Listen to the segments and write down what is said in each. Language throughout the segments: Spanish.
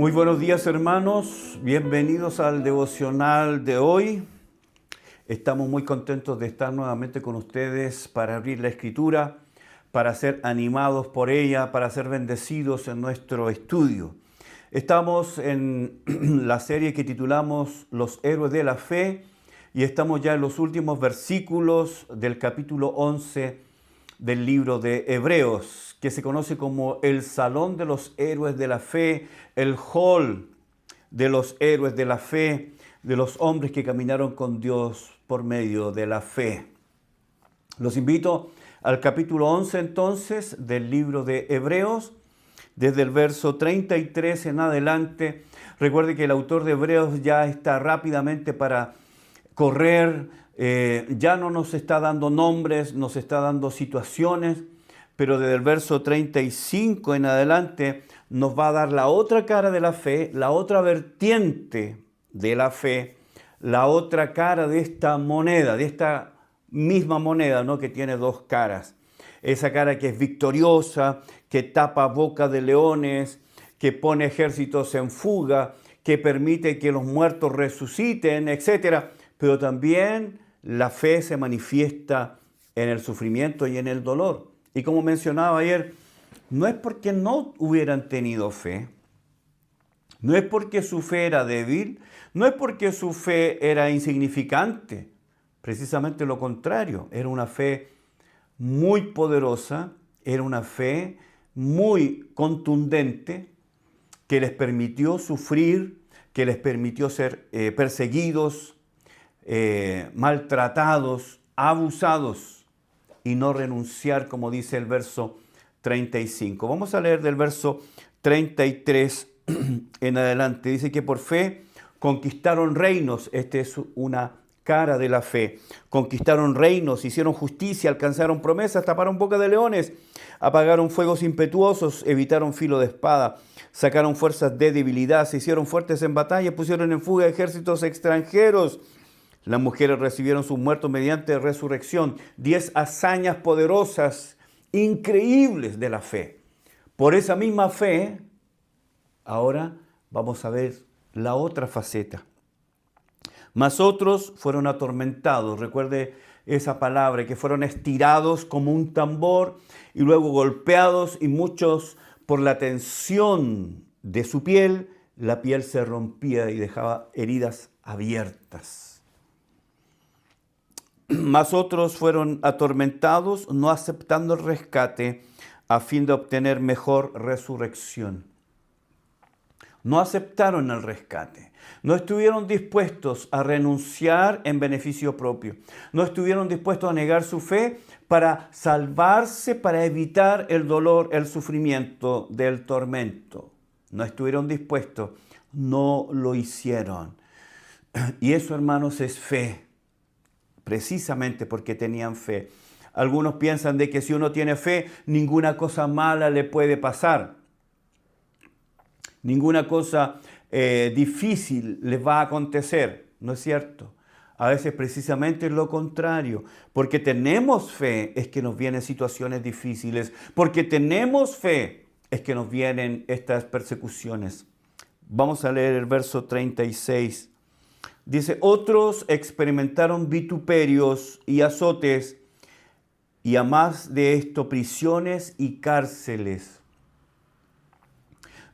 Muy buenos días, hermanos, bienvenidos al devocional de hoy. Estamos muy contentos de estar nuevamente con ustedes para abrir la Escritura, para ser animados por ella, para ser bendecidos en nuestro estudio. Estamos en la serie que titulamos Los héroes de la fe y estamos ya en los últimos versículos del capítulo 11 del libro de Hebreos, que se conoce como el Salón de los Héroes de la Fe, el Hall de los Héroes de la Fe, de los hombres que caminaron con Dios por medio de la fe. Los invito al capítulo 11 entonces del libro de Hebreos, desde el verso 33 en adelante. Recuerde que el autor de Hebreos ya está rápidamente para correr, ya no nos está dando nombres, nos está dando situaciones, pero desde el verso 35 en adelante nos va a dar la otra cara de la fe, la otra vertiente de la fe, la otra cara de esta moneda, de esta misma moneda, ¿no?, que tiene dos caras. Esa cara que es victoriosa, que tapa boca de leones, que pone ejércitos en fuga, que permite que los muertos resuciten, etc. Pero también la fe se manifiesta en el sufrimiento y en el dolor. Y como mencionaba ayer, no es porque no hubieran tenido fe, no es porque su fe era débil, no es porque su fe era insignificante. Precisamente lo contrario, era una fe muy poderosa, era una fe muy contundente que les permitió sufrir, que les permitió ser perseguidos, maltratados, abusados y no renunciar, como dice el verso 35. Vamos a leer del verso 33 en adelante. Dice que por fe conquistaron reinos. Esta es una cara de la fe. Conquistaron reinos, hicieron justicia, alcanzaron promesas, taparon boca de leones, apagaron fuegos impetuosos, evitaron filo de espada, sacaron fuerzas de debilidad, se hicieron fuertes en batalla, pusieron en fuga ejércitos extranjeros. Las mujeres recibieron sus muertos mediante resurrección. 10 hazañas poderosas, increíbles de la fe. Por esa misma fe, ahora vamos a ver la otra faceta. Mas otros fueron atormentados. Recuerde esa palabra, que fueron estirados como un tambor y luego golpeados, y muchos por la tensión de su piel, la piel se rompía y dejaba heridas abiertas. Mas otros fueron atormentados, no aceptando el rescate a fin de obtener mejor resurrección. No aceptaron el rescate. No estuvieron dispuestos a renunciar en beneficio propio. No estuvieron dispuestos a negar su fe para salvarse, para evitar el dolor, el sufrimiento del tormento. No estuvieron dispuestos, no lo hicieron. Y eso, hermanos, es fe. Precisamente porque tenían fe. Algunos piensan de que si uno tiene fe, ninguna cosa mala le puede pasar. Ninguna cosa difícil les va a acontecer. No es cierto. A veces precisamente es lo contrario. Porque tenemos fe es que nos vienen situaciones difíciles. Porque tenemos fe es que nos vienen estas persecuciones. Vamos a leer el verso 36. Dice, otros experimentaron vituperios y azotes, y a más de esto, prisiones y cárceles.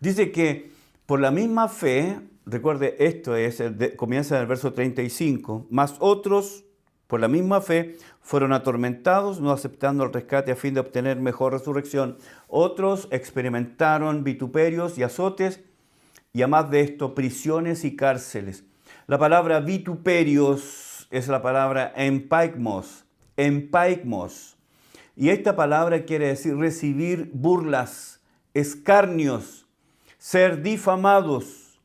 Dice que por la misma fe, recuerde, esto es, comienza en el verso 35, más otros, por la misma fe, fueron atormentados, no aceptando el rescate a fin de obtener mejor resurrección. Otros experimentaron vituperios y azotes, y a más de esto, prisiones y cárceles. La palabra vituperios es la palabra empaikmos. Y esta palabra quiere decir recibir burlas, escarnios, ser difamados,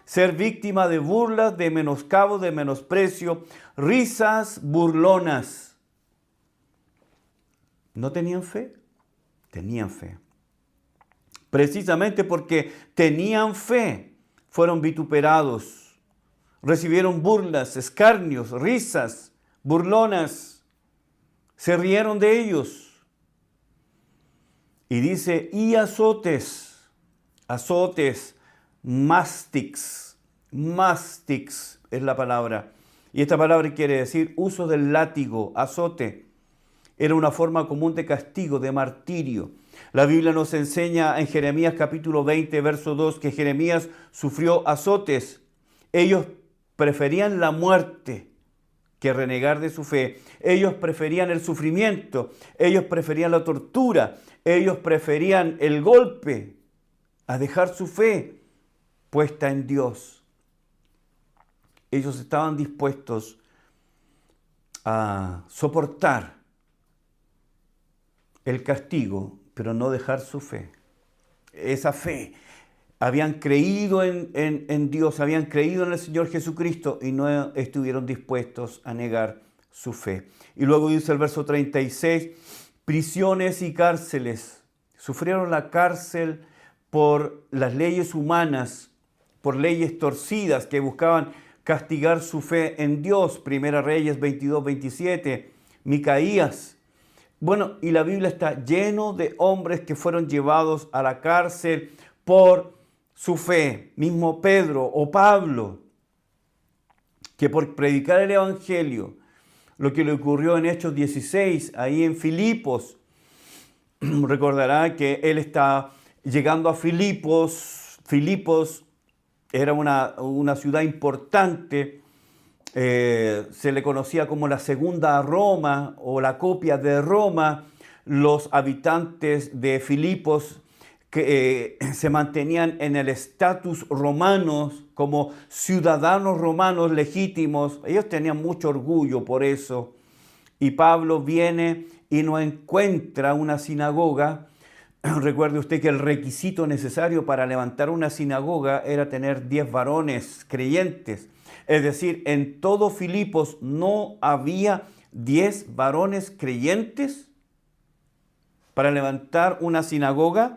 ser víctima de burlas, de menoscabo, de menosprecio, risas burlonas. ¿No tenían fe? Tenían fe. Precisamente porque tenían fe, fueron vituperados. Recibieron burlas, escarnios, risas, burlonas. Se rieron de ellos. Y dice, y azotes. Azotes mastix. Mastix es la palabra. Y esta palabra quiere decir uso del látigo, azote. Era una forma común de castigo, de martirio. La Biblia nos enseña en Jeremías capítulo 20, verso 2, que Jeremías sufrió azotes. Ellos preferían la muerte que renegar de su fe. Ellos preferían el sufrimiento. Ellos preferían la tortura. Ellos preferían el golpe a dejar su fe puesta en Dios. Ellos estaban dispuestos a soportar el castigo, pero no dejar su fe. Esa fe. Habían creído en Dios, habían creído en el Señor Jesucristo y no estuvieron dispuestos a negar su fe. Y luego dice el verso 36, prisiones y cárceles. Sufrieron la cárcel por las leyes humanas, por leyes torcidas que buscaban castigar su fe en Dios. Primera Reyes 22, 27, Micaías. Bueno, y la Biblia está lleno de hombres que fueron llevados a la cárcel por su fe. Mismo Pedro o Pablo, que por predicar el Evangelio, lo que le ocurrió en Hechos 16, ahí en Filipos, recordará que él está llegando a Filipos. Filipos era una ciudad importante, se le conocía como la segunda Roma o la copia de Roma. Los habitantes de Filipos que se mantenían en el estatus romano como ciudadanos romanos legítimos. Ellos tenían mucho orgullo por eso. Y Pablo viene y no encuentra una sinagoga. Recuerde usted que el requisito necesario para levantar una sinagoga era tener 10 varones creyentes. Es decir, en todo Filipos no había 10 varones creyentes para levantar una sinagoga.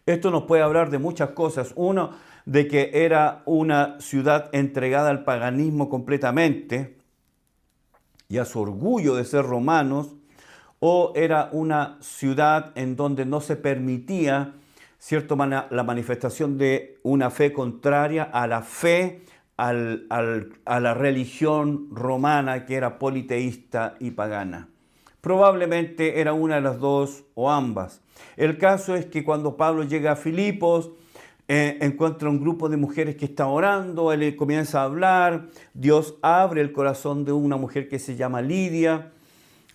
Esto nos puede hablar de muchas cosas. Uno, de que era una ciudad entregada al paganismo completamente y a su orgullo de ser romanos, o era una ciudad en donde no se permitía la manifestación de una fe contraria a la fe, a la religión romana, que era politeísta y pagana. Probablemente era una de las dos o ambas. El caso es que cuando Pablo llega a Filipos, encuentra un grupo de mujeres que está orando, él comienza a hablar, Dios abre el corazón de una mujer que se llama Lidia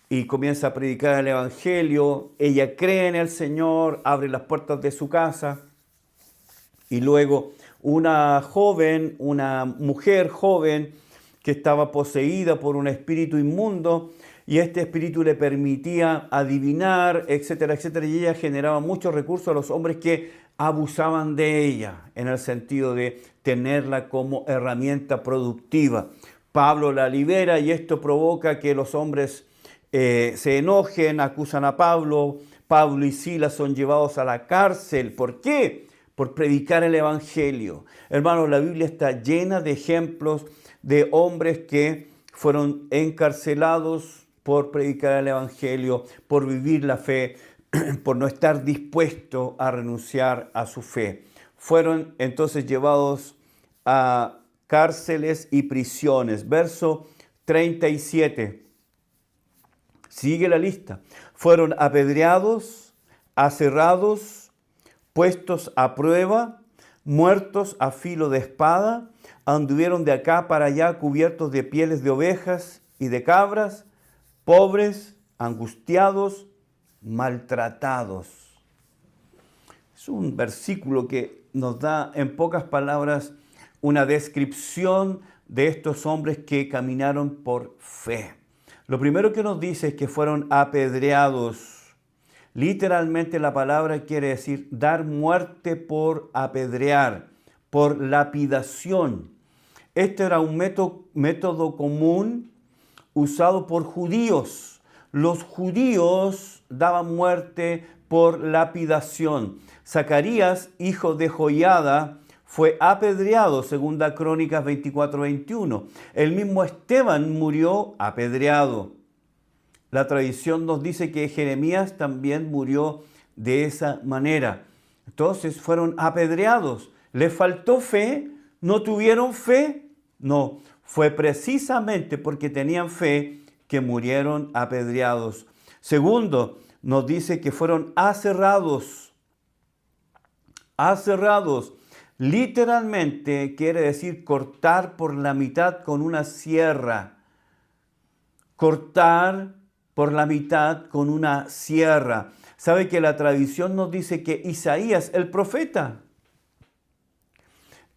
y comienza a predicar el Evangelio. Ella cree en el Señor, abre las puertas de su casa y luego una mujer joven que estaba poseída por un espíritu inmundo, y este espíritu le permitía adivinar, etcétera, etcétera, y ella generaba muchos recursos a los hombres que abusaban de ella, en el sentido de tenerla como herramienta productiva. Pablo la libera y esto provoca que los hombres se enojen, acusan a Pablo. Pablo y Silas son llevados a la cárcel. ¿Por qué? Por predicar el Evangelio. Hermanos, la Biblia está llena de ejemplos de hombres que fueron encarcelados por predicar el Evangelio, por vivir la fe, por no estar dispuesto a renunciar a su fe. Fueron entonces llevados a cárceles y prisiones. Verso 37. Sigue la lista. Fueron apedreados, aserrados, puestos a prueba, muertos a filo de espada, anduvieron de acá para allá cubiertos de pieles de ovejas y de cabras, pobres, angustiados, maltratados. Es un versículo que nos da en pocas palabras una descripción de estos hombres que caminaron por fe. Lo primero que nos dice es que fueron apedreados. Literalmente la palabra quiere decir dar muerte por apedrear, por lapidación. Este era un método común usado por judíos. Los judíos daban muerte por lapidación. Zacarías, hijo de Joiada, fue apedreado, segunda Crónicas 24:21. El mismo Esteban murió apedreado. La tradición nos dice que Jeremías también murió de esa manera. Entonces fueron apedreados. ¿Les faltó fe? ¿No tuvieron fe? No, fue precisamente porque tenían fe que murieron apedreados. Segundo, nos dice que fueron aserrados. Aserrados. Literalmente quiere decir cortar por la mitad con una sierra. Cortar por la mitad con una sierra. ¿Sabe que la tradición nos dice que Isaías, el profeta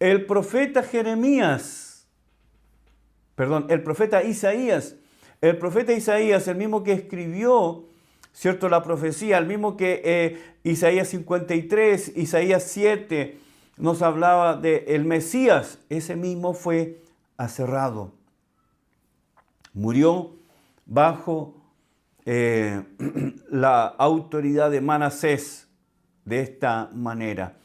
Isaías, el mismo que escribió, ¿cierto?, la profecía, el mismo que Isaías 53, Isaías 7, nos hablaba del Mesías, ese mismo fue aserrado. Murió bajo la autoridad de Manasés de esta manera.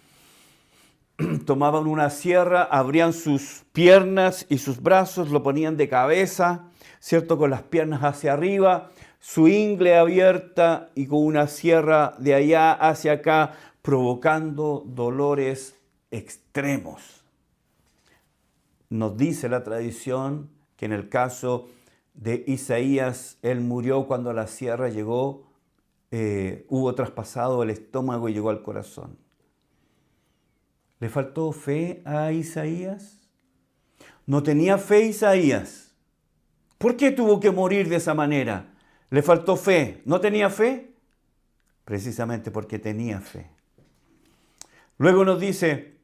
Tomaban una sierra, abrían sus piernas y sus brazos, lo ponían de cabeza, ¿cierto?, con las piernas hacia arriba, su ingle abierta y con una sierra de allá hacia acá, provocando dolores extremos. Nos dice la tradición que en el caso de Isaías, él murió cuando la sierra llegó, hubo traspasado el estómago y llegó al corazón. ¿Le faltó fe a Isaías? No tenía fe Isaías. ¿Por qué tuvo que morir de esa manera? ¿Le faltó fe? ¿No tenía fe? Precisamente porque tenía fe. Luego nos dice,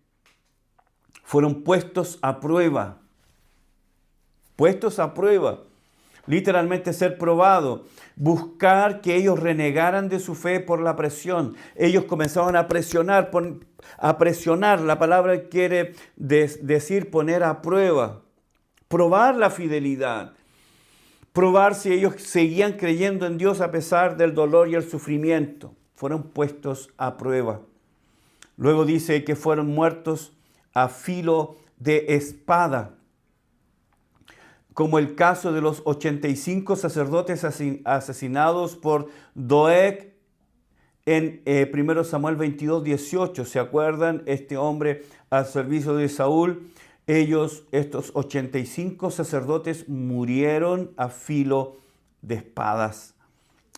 fueron puestos a prueba. Puestos a prueba. Literalmente ser probado, buscar que ellos renegaran de su fe por la presión. Ellos comenzaban a presionar, la palabra quiere decir poner a prueba, probar la fidelidad, probar si ellos seguían creyendo en Dios a pesar del dolor y el sufrimiento. Fueron puestos a prueba. Luego dice que fueron muertos a filo de espada, como el caso de los 85 sacerdotes asesinados por Doeg en 1 Samuel 22, 18. ¿Se acuerdan? Este hombre al servicio de Saúl. Estos 85 sacerdotes murieron a filo de espadas.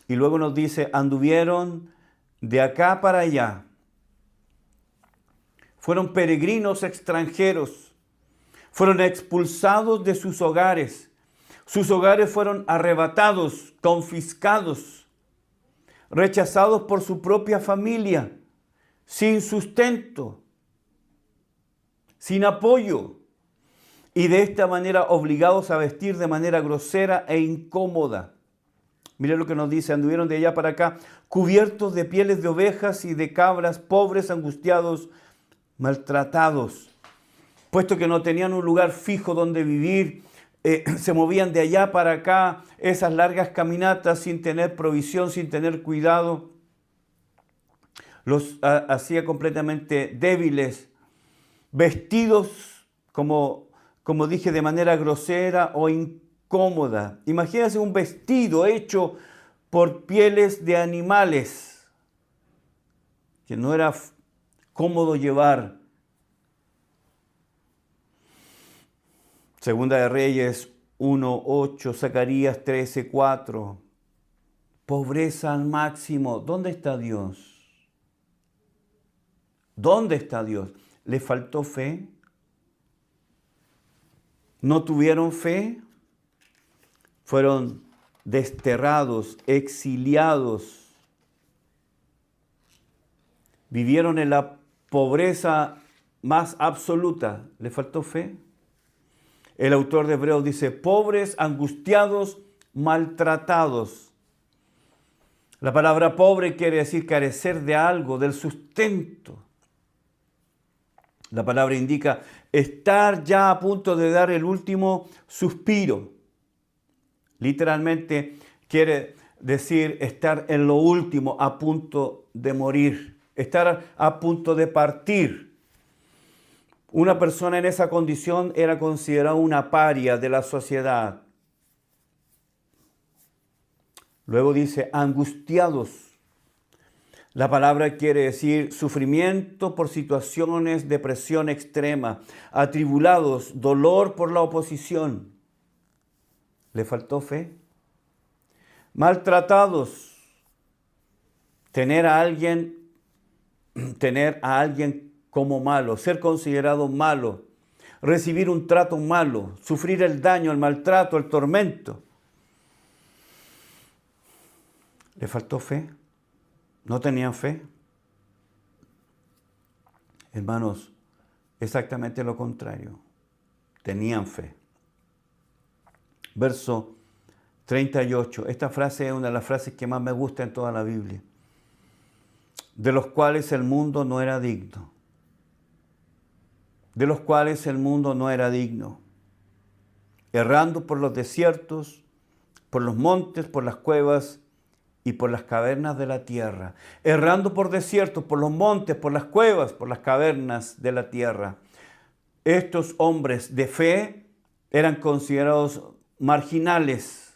Y luego nos dice, anduvieron de acá para allá. Fueron peregrinos extranjeros. Fueron expulsados de sus hogares. Sus hogares fueron arrebatados, confiscados, rechazados por su propia familia, sin sustento, sin apoyo. Y de esta manera obligados a vestir de manera grosera e incómoda. Mire lo que nos dice, anduvieron de allá para acá, cubiertos de pieles de ovejas y de cabras, pobres, angustiados, maltratados. Puesto que no tenían un lugar fijo donde vivir, se movían de allá para acá, esas largas caminatas sin tener provisión, sin tener cuidado, los hacía completamente débiles, vestidos, como dije, de manera grosera o incómoda. Imagínense un vestido hecho por pieles de animales, que no era cómodo llevar. Segunda de Reyes 1:8, Zacarías 13:4. Pobreza al máximo. ¿Dónde está Dios? ¿Dónde está Dios? ¿Le faltó fe? ¿No tuvieron fe? Fueron desterrados, exiliados. Vivieron en la pobreza más absoluta. ¿Le faltó fe? El autor de Hebreos dice, pobres, angustiados, maltratados. La palabra pobre quiere decir carecer de algo, del sustento. La palabra indica estar ya a punto de dar el último suspiro. Literalmente quiere decir estar en lo último, a punto de morir, estar a punto de partir. Una persona en esa condición era considerada una paria de la sociedad. Luego dice, angustiados. La palabra quiere decir sufrimiento por situaciones de presión extrema, atribulados, dolor por la oposición. ¿Le faltó fe? Maltratados, tener a alguien como malo, ser considerado malo, recibir un trato malo, sufrir el daño, el maltrato, el tormento. ¿Le faltó fe? ¿No tenían fe? Hermanos, exactamente lo contrario. Tenían fe. Verso 38. Esta frase es una de las frases que más me gusta en toda la Biblia. De los cuales el mundo no era digno. De los cuales el mundo no era digno. Errando por los desiertos, por los montes, por las cuevas y por las cavernas de la tierra. Errando por desiertos, por los montes, por las cuevas, por las cavernas de la tierra. Estos hombres de fe eran considerados marginales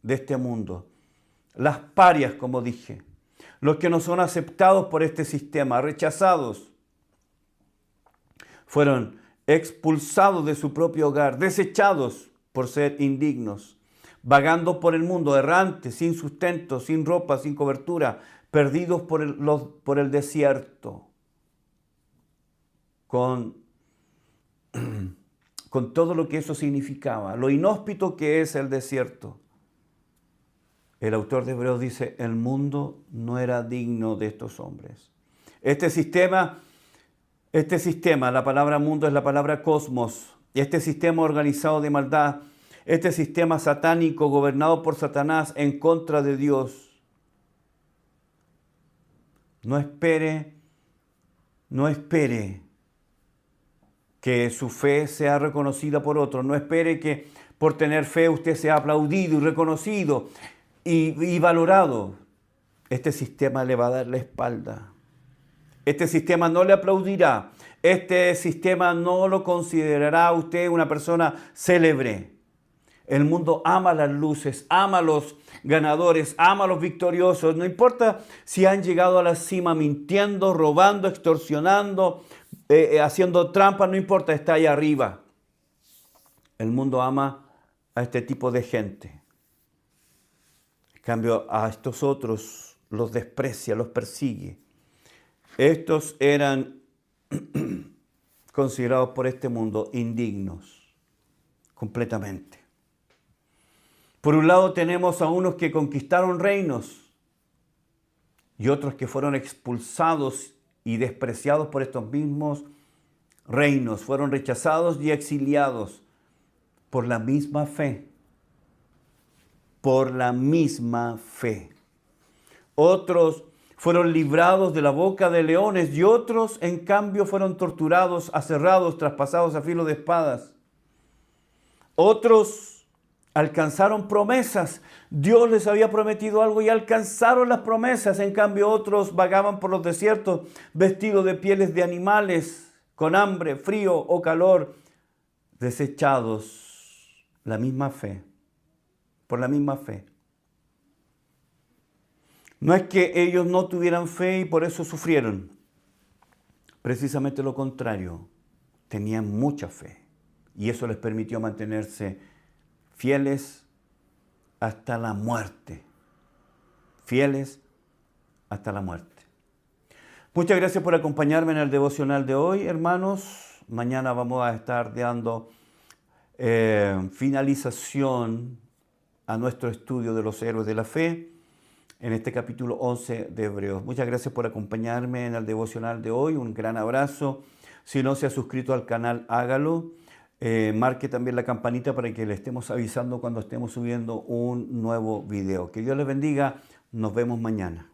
de este mundo. Las parias, como dije. Los que no son aceptados por este sistema, rechazados. Fueron expulsados de su propio hogar, desechados por ser indignos. Vagando por el mundo, errantes, sin sustento, sin ropa, sin cobertura, perdidos por el desierto, con todo lo que eso significaba, lo inhóspito que es el desierto. El autor de Hebreos dice, el mundo no era digno de estos hombres. Este sistema, la palabra mundo es la palabra cosmos, este sistema organizado de maldad, este sistema satánico gobernado por Satanás en contra de Dios. No espere que su fe sea reconocida por otros. No espere que por tener fe usted sea aplaudido y reconocido y valorado. Este sistema le va a dar la espalda. Este sistema no le aplaudirá. Este sistema no lo considerará a usted una persona célebre. El mundo ama las luces, ama a los ganadores, ama a los victoriosos. No importa si han llegado a la cima mintiendo, robando, extorsionando, haciendo trampa, no importa, está ahí arriba. El mundo ama a este tipo de gente. En cambio, a estos otros los desprecia, los persigue. Estos eran considerados por este mundo indignos, completamente. Por un lado tenemos a unos que conquistaron reinos y otros que fueron expulsados y despreciados por estos mismos reinos. Fueron rechazados y exiliados por la misma fe. Por la misma fe. Otros fueron librados de la boca de leones y otros, en cambio, fueron torturados, aserrados, traspasados a filo de espadas. Otros alcanzaron promesas. Dios les había prometido algo y alcanzaron las promesas. En cambio, otros vagaban por los desiertos vestidos de pieles de animales, con hambre, frío o calor, desechados. La misma fe. Por la misma fe. No es que ellos no tuvieran fe y por eso sufrieron. Precisamente lo contrario. Tenían mucha fe. Y eso les permitió mantenerse fieles hasta la muerte. Fieles hasta la muerte. Muchas gracias por acompañarme en el devocional de hoy, hermanos. Mañana vamos a estar dando finalización a nuestro estudio de los héroes de la fe en este capítulo 11 de Hebreos. Muchas gracias por acompañarme en el devocional de hoy. Un gran abrazo. Si no se ha suscrito al canal, hágalo. Marque también la campanita para que le estemos avisando cuando estemos subiendo un nuevo video. Que Dios les bendiga. Nos vemos mañana.